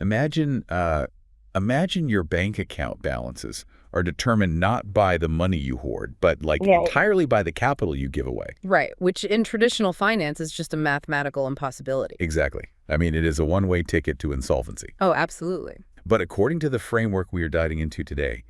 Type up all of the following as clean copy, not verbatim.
Imagine, imagine your bank account balances are determined not by the money you hoard, but like Right. entirely by the capital you give away. Right, which in traditional finance is just a mathematical impossibility. Exactly. I mean, it is a one-way ticket to insolvency. Oh, absolutely. But according to the framework we are diving into today,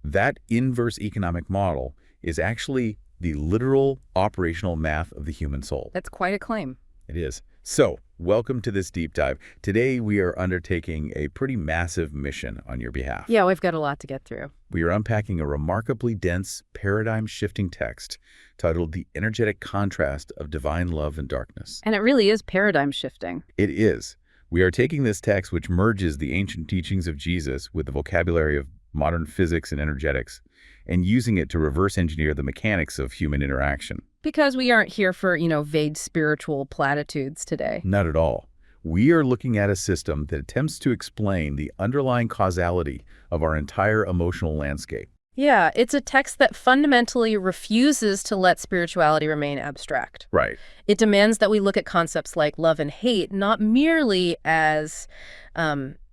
that inverse economic model is actually the literal operational math of the human soul. That's quite a claim. It is. So, welcome to this deep dive. Today, we are undertaking a pretty massive mission on your behalf. Yeah, we've got a lot to get through. We are unpacking a remarkably dense, paradigm-shifting text titled The Energetic Contrast of Divine Love and Darkness. And it really is paradigm shifting. It is. We are taking this text, which merges the ancient teachings of Jesus with the vocabulary of modern physics and energetics, and using it to reverse engineer the mechanics of human interaction. Because we aren't here for, vague spiritual platitudes today. Not at all. We are looking at a system that attempts to explain the underlying causality of our entire emotional landscape. Yeah, it's a text that fundamentally refuses to let spirituality remain abstract. Right. It demands that we look at concepts like love and hate not merely as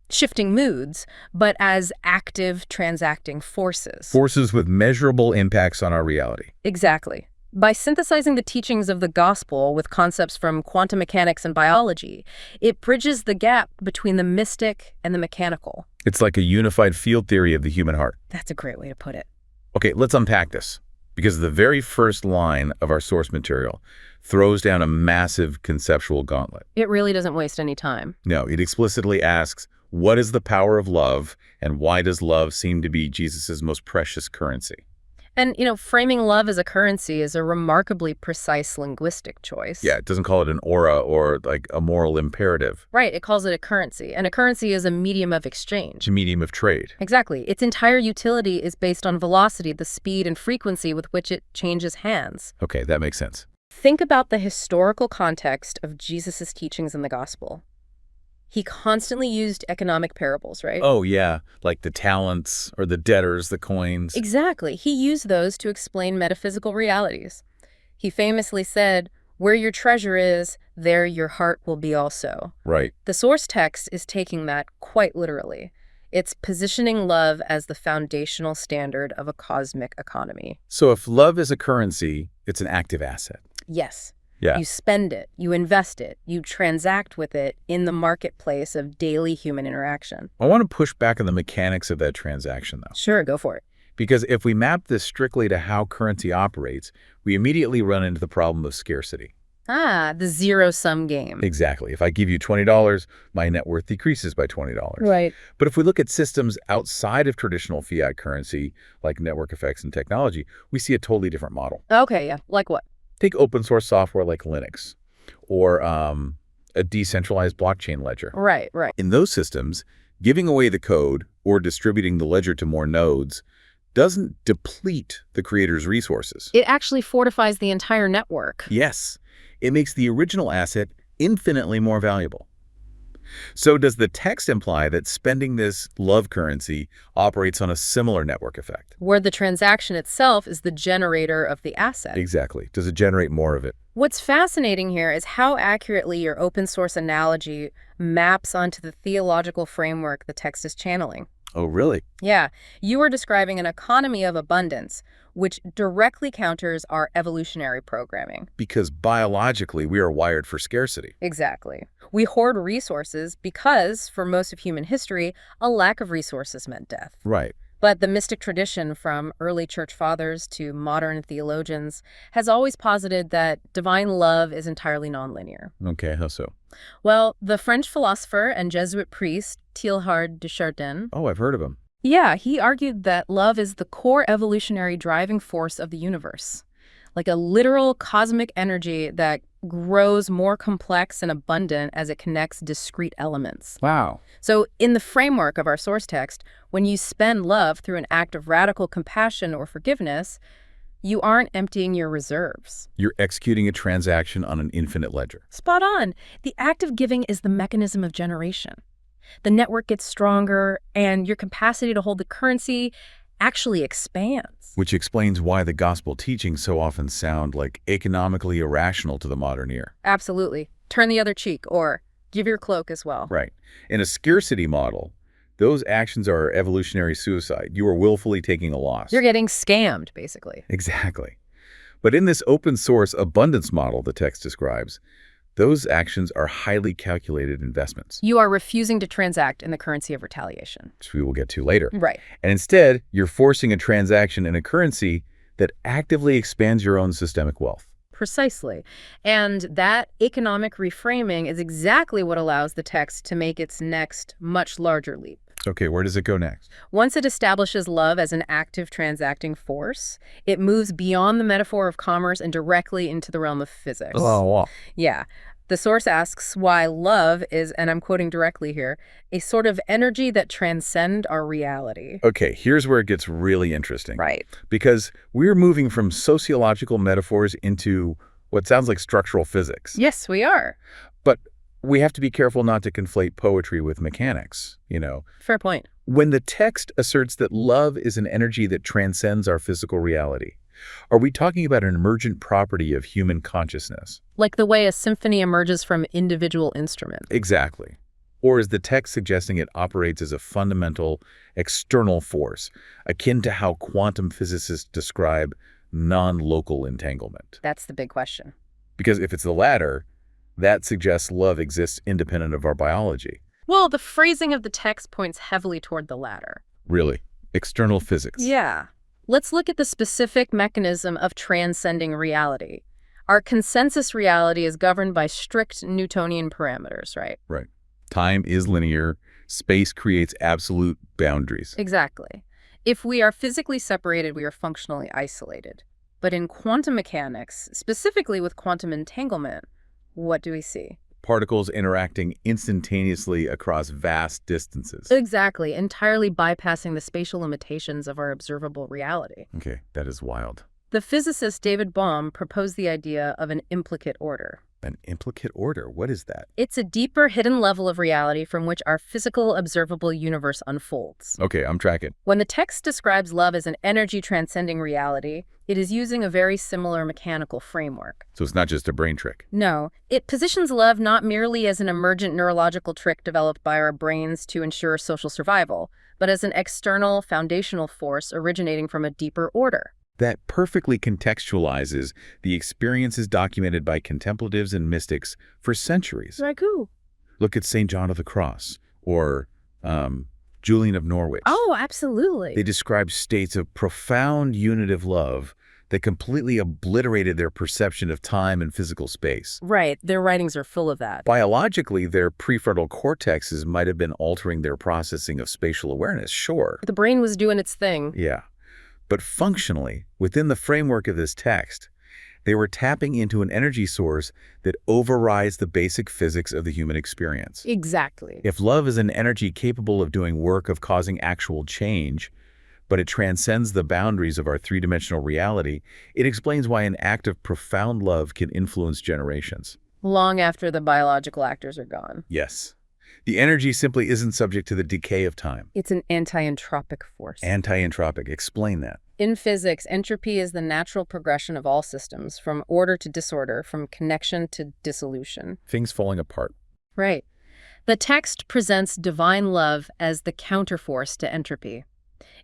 shifting moods, but as active, transacting forces. Forces with measurable impacts on our reality. Exactly. By synthesizing the teachings of the gospel with concepts from quantum mechanics and biology, it bridges the gap between the mystic and the mechanical. It's like a unified field theory of the human heart. That's a great way to put it. Okay, let's unpack this, because the very first line of our source material throws down a massive conceptual gauntlet. It really doesn't waste any time. No, it explicitly asks, what is the power of love, and why does love seem to be Jesus's most precious currency? And, framing love as a currency is a remarkably precise linguistic choice. Yeah, it doesn't call it an aura or like a moral imperative. Right, it calls it a currency. And a currency is a medium of exchange. It's a medium of trade. Exactly. Its entire utility is based on velocity, the speed and frequency with which it changes hands. Okay, that makes sense. Think about the historical context of Jesus' teachings in the gospel. He constantly used economic parables, right? Oh, yeah, like the talents or the debtors, the coins. Exactly. He used those to explain metaphysical realities. He famously said, "Where your treasure is, there your heart will be also." Right. The source text is taking that quite literally. It's positioning love as the foundational standard of a cosmic economy. So if love is a currency, it's an active asset. Yes. Yeah. You spend it, you invest it, you transact with it in the marketplace of daily human interaction. I want to push back on the mechanics of that transaction, though. Sure, go for it. Because if we map this strictly to how currency operates, we immediately run into the problem of scarcity. Ah, the zero-sum game. Exactly. If I give you $20, my net worth decreases by $20. Right. But if we look at systems outside of traditional fiat currency, like network effects and technology, we see a totally different model. Okay, yeah. Like what? Take open source software like Linux or a decentralized blockchain ledger. Right. In those systems, giving away the code or distributing the ledger to more nodes doesn't deplete the creator's resources. It actually fortifies the entire network. Yes, it makes the original asset infinitely more valuable. So does the text imply that spending this love currency operates on a similar network effect? Where the transaction itself is the generator of the asset. Exactly. Does it generate more of it? What's fascinating here is how accurately your open source analogy maps onto the theological framework the text is channeling. Oh, really? Yeah, you are describing an economy of abundance, which directly counters our evolutionary programming. Because biologically, we are wired for scarcity. Exactly. We hoard resources because, for most of human history, a lack of resources meant death. Right. But the mystic tradition, from early church fathers to modern theologians, has always posited that divine love is entirely nonlinear. Okay, how so? Well, the French philosopher and Jesuit priest Teilhard de Chardin, Oh, I've heard of him. yeah, he argued that love is the core evolutionary driving force of the universe, like a literal cosmic energy that grows more complex and abundant as it connects discrete elements. Wow. So in the framework of our source text, when you spend love through an act of radical compassion or forgiveness, you aren't emptying your reserves. You're executing a transaction on an infinite ledger. Spot on. The act of giving is the mechanism of generation. The network gets stronger, and your capacity to hold the currency actually expands. Which explains why the gospel teachings so often sound like economically irrational to the modern ear. Absolutely. Turn the other cheek, or Give your cloak as well. Right. In a scarcity model, those actions are evolutionary suicide. You are willfully taking a loss. You're getting scammed, basically. Exactly. But in this open source abundance model the text describes, those actions are highly calculated investments, You are refusing to transact in the currency of retaliation. which we will get to later. Right. And instead, you're forcing a transaction in a currency that actively expands your own systemic wealth. Precisely. And that economic reframing is exactly what allows the text to make its next, much larger leap. Okay, where does it go next? Once it establishes love as an active transacting force, it moves beyond the metaphor of commerce and directly into the realm of physics. Oh, wow. Yeah. The source asks why love is, and I'm quoting directly here, a sort of energy that transcend our reality. Okay, here's where it gets really interesting. Right. Because we're moving from sociological metaphors into what sounds like structural physics. Yes, we are. But we have to be careful not to conflate poetry with mechanics, Fair point. When the text asserts that love is an energy that transcends our physical reality, are we talking about an emergent property of human consciousness? Like the way a symphony emerges from individual instruments. Exactly. Or is the text suggesting it operates as a fundamental external force, akin to how quantum physicists describe non-local entanglement? That's the big question. Because if it's the latter, that suggests love exists independent of our biology. Well, the phrasing of the text points heavily toward the latter. Really? External physics? Yeah. Let's look at the specific mechanism of transcending reality. Our consensus reality is governed by strict Newtonian parameters, right? Right. Time is linear. Space creates absolute boundaries. Exactly. If we are physically separated, we are functionally isolated. But in quantum mechanics, specifically with quantum entanglement, what do we see? Particles interacting instantaneously across vast distances. Exactly, entirely bypassing the spatial limitations of our observable reality. Okay, that is wild. The physicist David Bohm proposed the idea of an implicate order. An implicate order? What is that? It's a deeper, hidden level of reality from which our physical, observable universe unfolds. Okay, I'm tracking. When the text describes love as an energy transcending reality, it is using a very similar mechanical framework. So it's not just a brain trick. No, it positions love not merely as an emergent neurological trick developed by our brains to ensure social survival, but as an external, foundational force originating from a deeper order. That perfectly contextualizes the experiences documented by contemplatives and mystics for centuries. Ragu. Look at St. John of the Cross or Julian of Norwich. Oh, absolutely. They describe states of profound unitive love that completely obliterated their perception of time and physical space. Right, their writings are full of that. Biologically, their prefrontal cortexes might have been altering their processing of spatial awareness, sure. The brain was doing its thing. Yeah. But functionally, within the framework of this text, they were tapping into an energy source that overrides the basic physics of the human experience. Exactly. If love is an energy capable of doing work of causing actual change, but it transcends the boundaries of our three-dimensional reality, it explains why an act of profound love can influence generations. Long after the biological actors are gone. Yes. The energy simply isn't subject to the decay of time. It's an anti-entropic force. Anti-entropic. Explain that. In physics, entropy is the natural progression of all systems, from order to disorder, from connection to dissolution. Things falling apart. Right. The text presents divine love as the counterforce to entropy.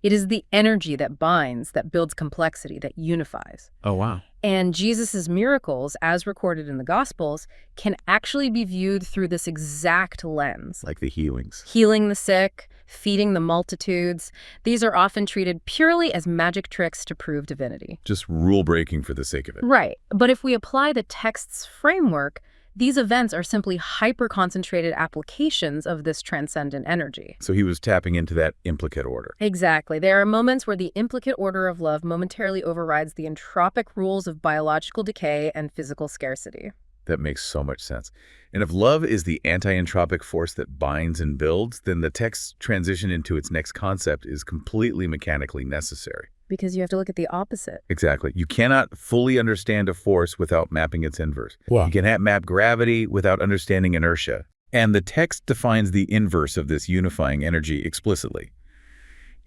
It is the energy that binds, that builds complexity, that unifies. Oh, wow. And Jesus' miracles, as recorded in the Gospels, can actually be viewed through this exact lens. Like the healings. Healing the sick, feeding the multitudes. These are often treated purely as magic tricks to prove divinity. Just rule breaking for the sake of it. Right. But if we apply the text's framework, these events are simply hyper-concentrated applications of this transcendent energy. So he was tapping into that implicate order. Exactly. There are moments where the implicate order of love momentarily overrides the entropic rules of biological decay and physical scarcity. That makes so much sense. And if love is the anti-entropic force that binds and builds, then the text's transition into its next concept is completely mechanically necessary. Because you have to look at the opposite. Exactly. You cannot fully understand a force without mapping its inverse. Wow. You cannot map gravity without understanding inertia. And the text defines the inverse of this unifying energy explicitly.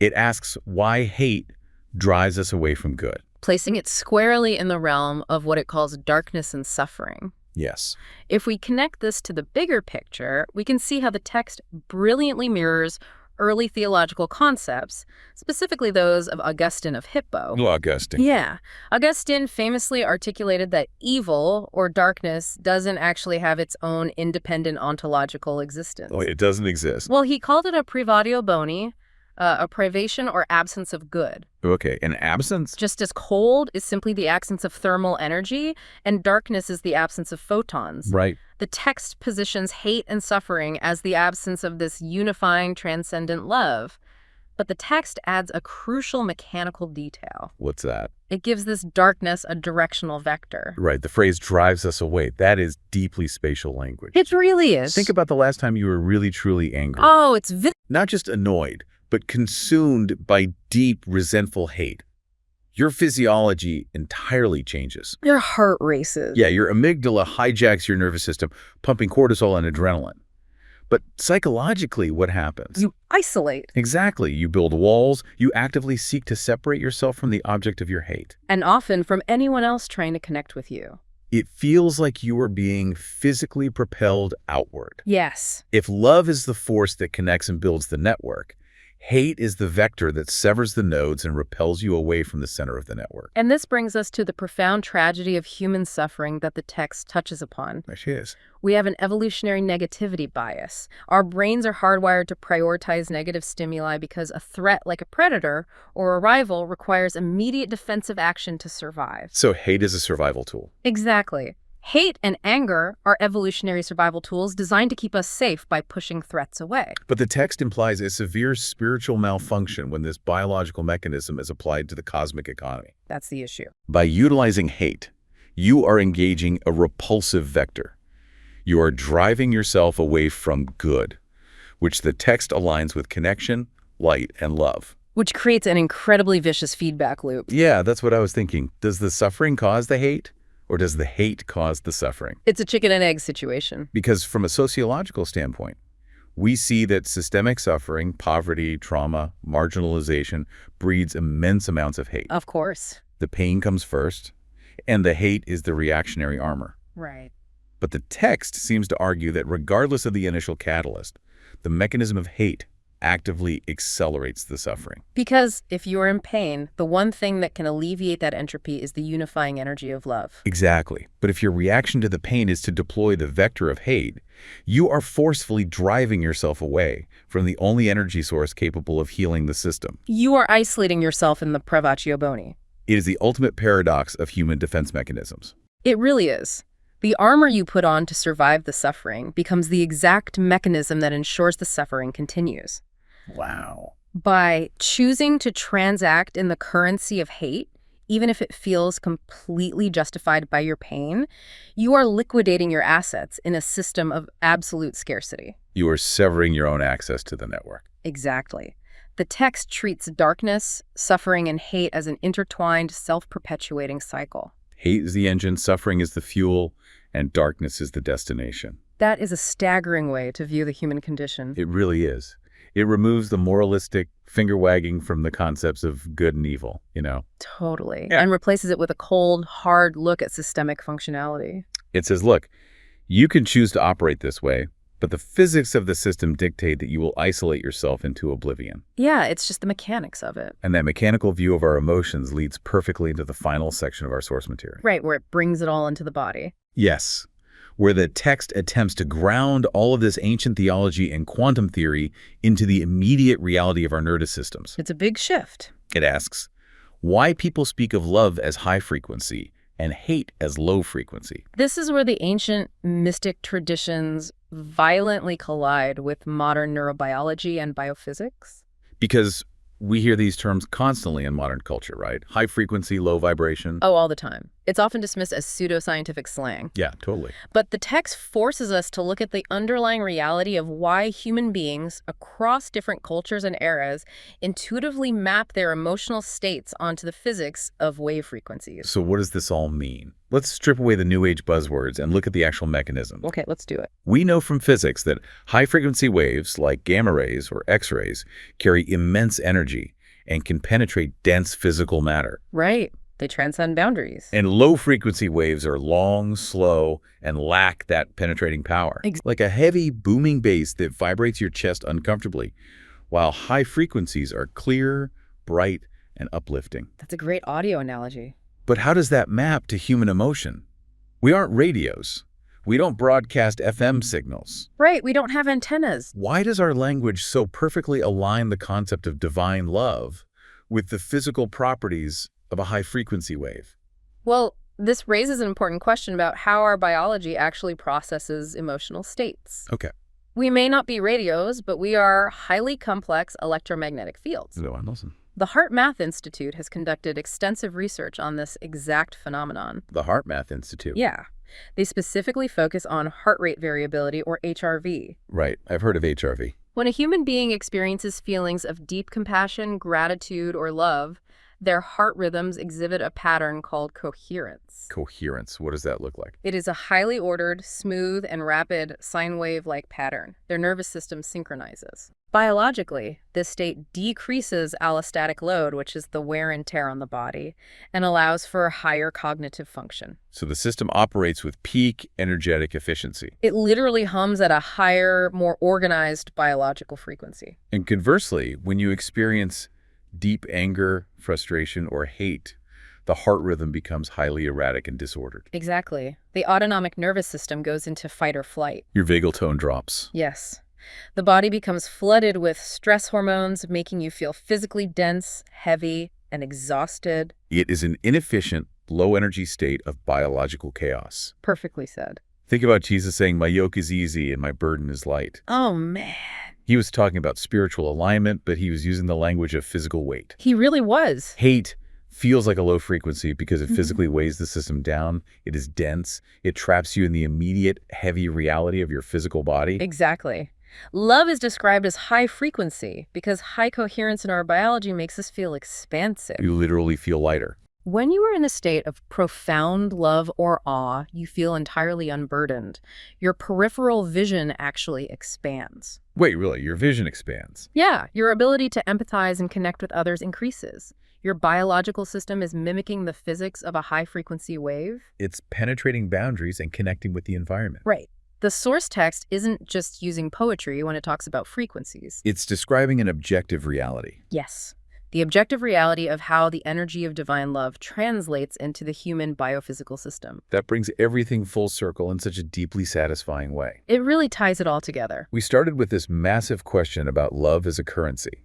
It asks why hate drives us away from good. Placing it squarely in the realm of what it calls darkness and suffering. Yes. If we connect this to the bigger picture, we can see how the text brilliantly mirrors early theological concepts, specifically those of Augustine of Hippo. Augustine. Yeah. Augustine famously articulated that evil, or darkness, doesn't actually have its own independent ontological existence. Oh, it doesn't exist. Well, he called it a privatio boni, a privation or absence of good. Okay, an absence? Just as cold is simply the absence of thermal energy, and darkness is the absence of photons. Right. The text positions hate and suffering as the absence of this unifying, transcendent love. But the text adds a crucial mechanical detail. What's that? It gives this darkness a directional vector. Right, the phrase drives us away. That is deeply spatial language. It really is. Think about the last time you were really, truly angry. Oh, it's Not just annoyed, but consumed by deep, resentful hate. Your physiology entirely changes. your heart races. Yeah, your amygdala hijacks your nervous system, pumping cortisol and adrenaline. But psychologically, what happens? You isolate. Exactly. You build walls. You actively seek to separate yourself from the object of your hate. And often from anyone else trying to connect with you. It feels like you are being physically propelled outward. Yes. If love is the force that connects and builds the network, hate is the vector that severs the nodes and repels you away from the center of the network. And this brings us to the profound tragedy of human suffering that the text touches upon. There she is. We have an evolutionary negativity bias. Our brains are hardwired to prioritize negative stimuli because a threat like a predator or a rival requires immediate defensive action to survive. So hate is a survival tool. Exactly. Hate and anger are evolutionary survival tools designed to keep us safe by pushing threats away. But the text implies a severe spiritual malfunction when this biological mechanism is applied to the cosmic economy. That's the issue. By utilizing hate, you are engaging a repulsive vector. You are driving yourself away from good, which the text aligns with connection, light, and love. Which creates an incredibly vicious feedback loop. Yeah, that's what I was thinking. Does the suffering cause the hate, or does the hate cause the suffering? It's a chicken and egg situation. Because from a sociological standpoint, we see that systemic suffering, poverty, trauma, marginalization breeds immense amounts of hate. Of course. The pain comes first, and the hate is the reactionary armor. Right. But the text seems to argue that regardless of the initial catalyst, the mechanism of hate actively accelerates the suffering. Because if you're in pain, the one thing that can alleviate that entropy is the unifying energy of love. Exactly. But if your reaction to the pain is to deploy the vector of hate, you are forcefully driving yourself away from the only energy source capable of healing the system. You are isolating yourself in the privatio boni. It is the ultimate paradox of human defense mechanisms. It really is. The armor you put on to survive the suffering becomes the exact mechanism that ensures the suffering continues. Wow. By choosing to transact in the currency of hate, even if it feels completely justified by your pain, you are liquidating your assets in a system of absolute scarcity. You are severing your own access to the network. Exactly. The text treats darkness, suffering, and hate as an intertwined, self-perpetuating cycle. Hate is the engine, suffering is the fuel, and darkness is the destination. That is a staggering way to view the human condition. It really is. It removes the moralistic finger-wagging from the concepts of good and evil, you know? Totally. Yeah. And replaces it with a cold, hard look at systemic functionality. It says, look, you can choose to operate this way, but the physics of the system dictate that you will isolate yourself into oblivion. Yeah, it's just the mechanics of it. And that mechanical view of our emotions leads perfectly into the final section of our source material. Right, where it brings it all into the body. Yes, where the text attempts to ground all of this ancient theology and quantum theory into the immediate reality of our nervous systems. It's a big shift. It asks, why people speak of love as high frequency and hate as low frequency. This is where the ancient mystic traditions violently collide with modern neurobiology and biophysics. Because we hear these terms constantly in modern culture, right? High frequency, low vibration. Oh, all the time. It's often dismissed as pseudoscientific slang. Yeah, totally. But the text forces us to look at the underlying reality of why human beings across different cultures and eras intuitively map their emotional states onto the physics of wave frequencies. So what does this all mean? Let's strip away the new age buzzwords and look at the actual mechanism. Okay, let's do it. We know from physics that high-frequency waves, like gamma rays or X-rays, carry immense energy and can penetrate dense physical matter. Right. They transcend boundaries. And low-frequency waves are long, slow, and lack that penetrating power. Like a heavy, booming bass that vibrates your chest uncomfortably, while high frequencies are clear, bright, and uplifting. That's a great audio analogy. But how does that map to human emotion? We aren't radios. We don't broadcast FM signals. Right, we don't have antennas. Why does our language so perfectly align the concept of divine love with the physical properties of a high-frequency wave? Well, this raises an important question about how our biology actually processes emotional states. Okay. We may not be radios, but we are highly complex electromagnetic fields. The HeartMath Institute has conducted extensive research on this exact phenomenon. The HeartMath Institute. Yeah. They specifically focus on heart rate variability, or HRV. Right. I've heard of HRV. When a human being experiences feelings of deep compassion, gratitude, or love, their heart rhythms exhibit a pattern called coherence. Coherence. What does that look like? It is a highly ordered, smooth, and rapid sine wave-like pattern. Their nervous system synchronizes. Biologically, this state decreases allostatic load, which is the wear and tear on the body, and allows for higher cognitive function. So the system operates with peak energetic efficiency. It literally hums at a higher, more organized biological frequency. And conversely, when you experience deep anger, frustration, or hate, the heart rhythm becomes highly erratic and disordered. Exactly. The autonomic nervous system goes into fight or flight. Your vagal tone drops. Yes. The body becomes flooded with stress hormones, making you feel physically dense, heavy, and exhausted. It is an inefficient, low-energy state of biological chaos. Perfectly said. Think about Jesus saying, "My yoke is easy and my burden is light." Oh, man. He was talking about spiritual alignment, but he was using the language of physical weight. He really was. Hate feels like a low frequency because it physically weighs the system down. It is dense. It traps you in the immediate, heavy reality of your physical body. Exactly. Love is described as high frequency because high coherence in our biology makes us feel expansive. You literally feel lighter. When you are in a state of profound love or awe, you feel entirely unburdened. Your peripheral vision actually expands. Wait, really? Your vision expands? Yeah, your ability to empathize and connect with others increases. Your biological system is mimicking the physics of a high-frequency wave. It's penetrating boundaries and connecting with the environment. Right. The source text isn't just using poetry when it talks about frequencies. It's describing an objective reality. Yes. The objective reality of how the energy of divine love translates into the human biophysical system. That brings everything full circle in such a deeply satisfying way. It really ties it all together. We started with this massive question about love as a currency.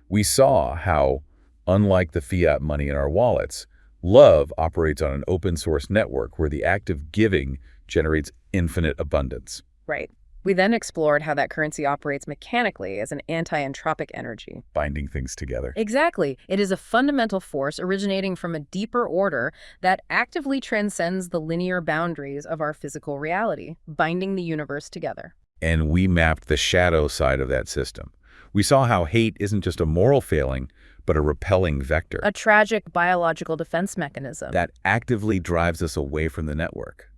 We saw how, unlike the fiat money in our wallets, love operates on an open source network where the act of giving generates infinite abundance. Right. We then explored how that currency operates mechanically as an anti-entropic energy. Binding things together. Exactly. It is a fundamental force originating from a deeper order that actively transcends the linear boundaries of our physical reality, binding the universe together. And we mapped the shadow side of that system. We saw how hate isn't just a moral failing, but a repelling vector. A tragic biological defense mechanism. That actively drives us away from the network,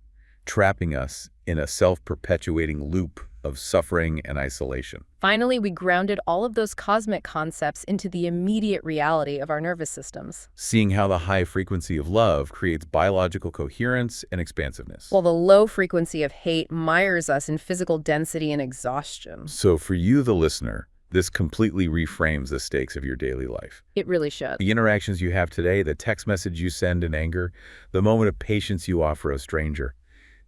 trapping us in a self-perpetuating loop of suffering and isolation. Finally, we grounded all of those cosmic concepts into the immediate reality of our nervous systems. Seeing how the high frequency of love creates biological coherence and expansiveness. While the low frequency of hate mires us in physical density and exhaustion. So for you, the listener, this completely reframes the stakes of your daily life. It really should. The interactions you have today, the text message you send in anger, the moment of patience you offer a stranger,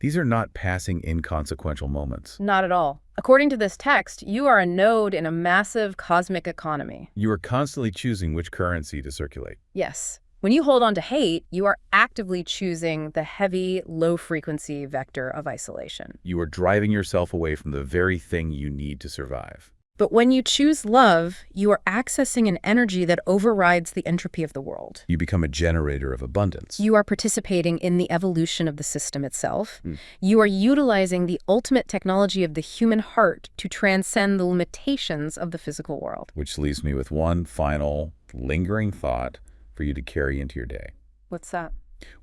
these are not passing inconsequential moments. Not at all. According to this text, you are a node in a massive cosmic economy. You are constantly choosing which currency to circulate. Yes. When you hold on to hate, you are actively choosing the heavy, low-frequency vector of isolation. You are driving yourself away from the very thing you need to survive. But when you choose love, you are accessing an energy that overrides the entropy of the world. You become a generator of abundance. You are participating in the evolution of the system itself. You are utilizing the ultimate technology of the human heart to transcend the limitations of the physical world. Which leaves me with one final, lingering thought for you to carry into your day. What's that?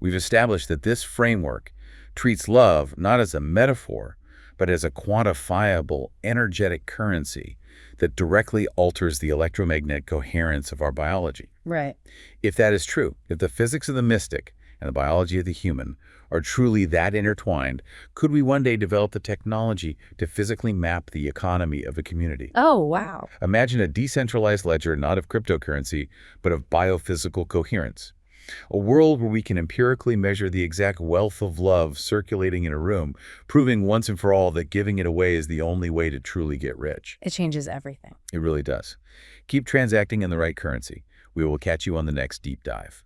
We've established that this framework treats love not as a metaphor, but as a quantifiable, energetic currency that directly alters the electromagnetic coherence of our biology. Right. If that is true, if the physics of the mystic and the biology of the human are truly that intertwined, could we one day develop the technology to physically map the economy of a community? Oh, wow. Imagine a decentralized ledger not of cryptocurrency, but of biophysical coherence. A world where we can empirically measure the exact wealth of love circulating in a room, proving once and for all that giving it away is the only way to truly get rich. It changes everything. It really does. Keep transacting in the right currency. We will catch you on the next deep dive.